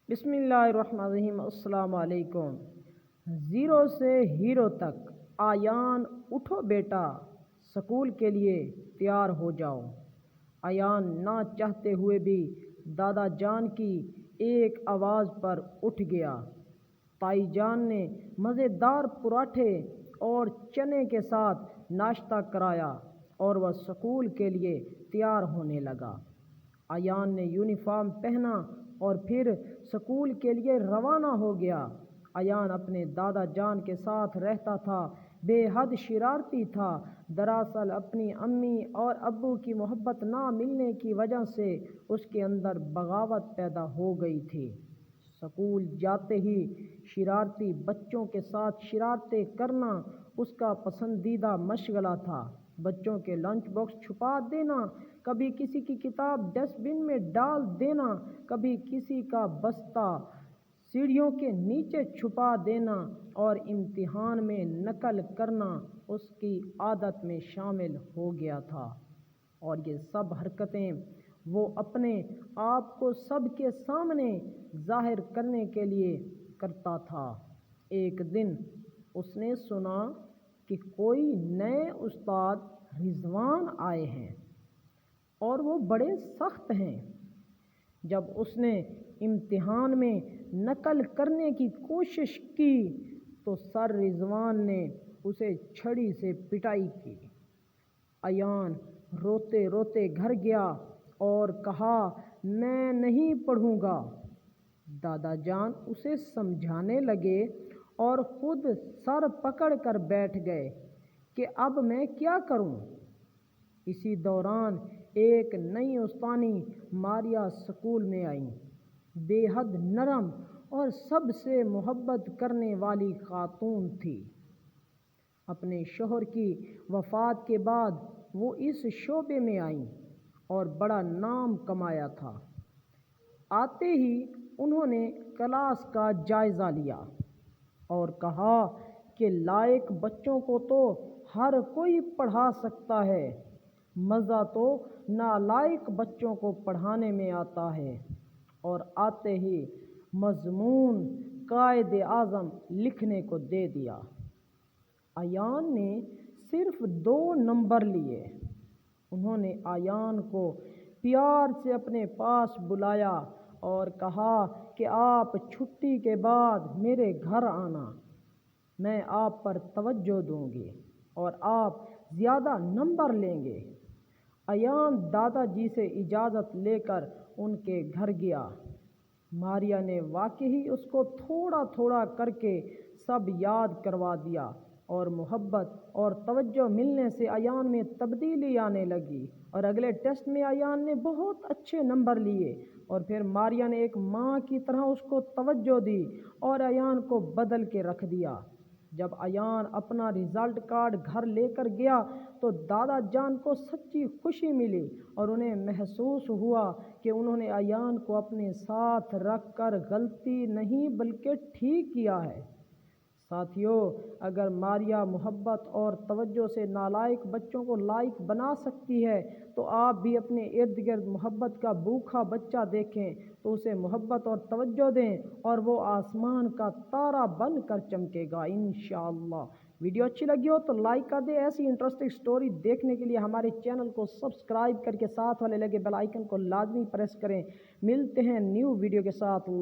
بسم اللہ الرحمن الرحیم۔ السلام علیکم۔ زیرو سے ہیرو تک آیان اٹھو بیٹا، سکول کے لیے تیار ہو جاؤ۔ آیان نہ چاہتے ہوئے بھی دادا جان کی ایک آواز پر اٹھ گیا۔ تائی جان نے مزیدار پراٹھے اور چنے کے ساتھ ناشتہ کرایا اور وہ سکول کے لیے تیار ہونے لگا۔ آیان نے یونیفارم پہنا اور پھر سکول کے لیے روانہ ہو گیا۔ آیان اپنے دادا جان کے ساتھ رہتا تھا، بے حد شرارتی تھا۔ دراصل اپنی امی اور ابو کی محبت نہ ملنے کی وجہ سے اس کے اندر بغاوت پیدا ہو گئی تھی۔ سکول جاتے ہی شرارتی بچوں کے ساتھ شرارتیں کرنا اس کا پسندیدہ مشغلہ تھا۔ بچوں کے لنچ باکس چھپا دینا، کبھی کسی کی کتاب ڈسٹ بن میں ڈال دینا، کبھی کسی کا بستہ سیڑھیوں کے نیچے چھپا دینا اور امتحان میں نقل کرنا اس کی عادت میں شامل ہو گیا تھا۔ اور یہ سب حرکتیں وہ اپنے آپ کو سب کے سامنے ظاہر کرنے کے لیے کرتا تھا۔ ایک دن اس نے سنا کہ کوئی نئے استاد رضوان آئے ہیں اور وہ بڑے سخت ہیں۔ جب اس نے امتحان میں نقل کرنے کی کوشش کی تو سر رضوان نے اسے چھڑی سے پٹائی کی۔ آیان روتے روتے گھر گیا اور کہا، میں نہیں پڑھوں گا۔ دادا جان اسے سمجھانے لگے اور خود سر پکڑ کر بیٹھ گئے کہ اب میں کیا کروں۔ اسی دوران ایک نئی استانی ماریا سکول میں آئی۔ بے حد نرم اور سب سے محبت کرنے والی خاتون تھی۔ اپنے شوہر کی وفات کے بعد وہ اس شعبے میں آئیں اور بڑا نام کمایا تھا۔ آتے ہی انہوں نے کلاس کا جائزہ لیا اور کہا کہ لائق بچوں کو تو ہر کوئی پڑھا سکتا ہے، مزہ تو نالائق بچوں کو پڑھانے میں آتا ہے۔ اور آتے ہی مضمون قائد اعظم لکھنے کو دے دیا۔ آیان نے صرف 2 نمبر لیے۔ انہوں نے آیان کو پیار سے اپنے پاس بلایا اور کہا کہ آپ چھٹی کے بعد میرے گھر آنا، میں آپ پر توجہ دوں گی اور آپ زیادہ نمبر لیں گے۔ آیان دادا جی سے اجازت لے کر ان کے گھر گیا۔ ماریا نے واقعی اس کو تھوڑا تھوڑا کر کے سب یاد کروا دیا اور محبت اور توجہ ملنے سے آیان میں تبدیلی آنے لگی اور اگلے ٹیسٹ میں آیان نے بہت اچھے نمبر لیے اور پھر ماریا نے ایک ماں کی طرح اس کو توجہ دی اور آیان کو بدل کے رکھ دیا۔ جب آیان اپنا رزلٹ کارڈ گھر لے کر گیا تو دادا جان کو سچی خوشی ملی اور انہیں محسوس ہوا کہ انہوں نے آیان کو اپنے ساتھ رکھ کر غلطی نہیں بلکہ ٹھیک کیا ہے۔ ساتھیو، اگر ماریا محبت اور توجہ سے نالائق بچوں کو لائق بنا سکتی ہے تو آپ بھی اپنے ارد گرد محبت کا بھوکا بچہ دیکھیں تو اسے محبت اور توجہ دیں اور وہ آسمان کا تارا بن کر چمکے گا انشاءاللہ۔ ویڈیو اچھی لگی ہو تو لائک کر دیں۔ ایسی انٹرسٹنگ سٹوری دیکھنے کے لیے ہمارے چینل کو سبسکرائب کر کے ساتھ والے لگے بیل آئیکن کو لازمی پریس کریں۔ ملتے ہیں نیو ویڈیو کے ساتھ۔ اللہ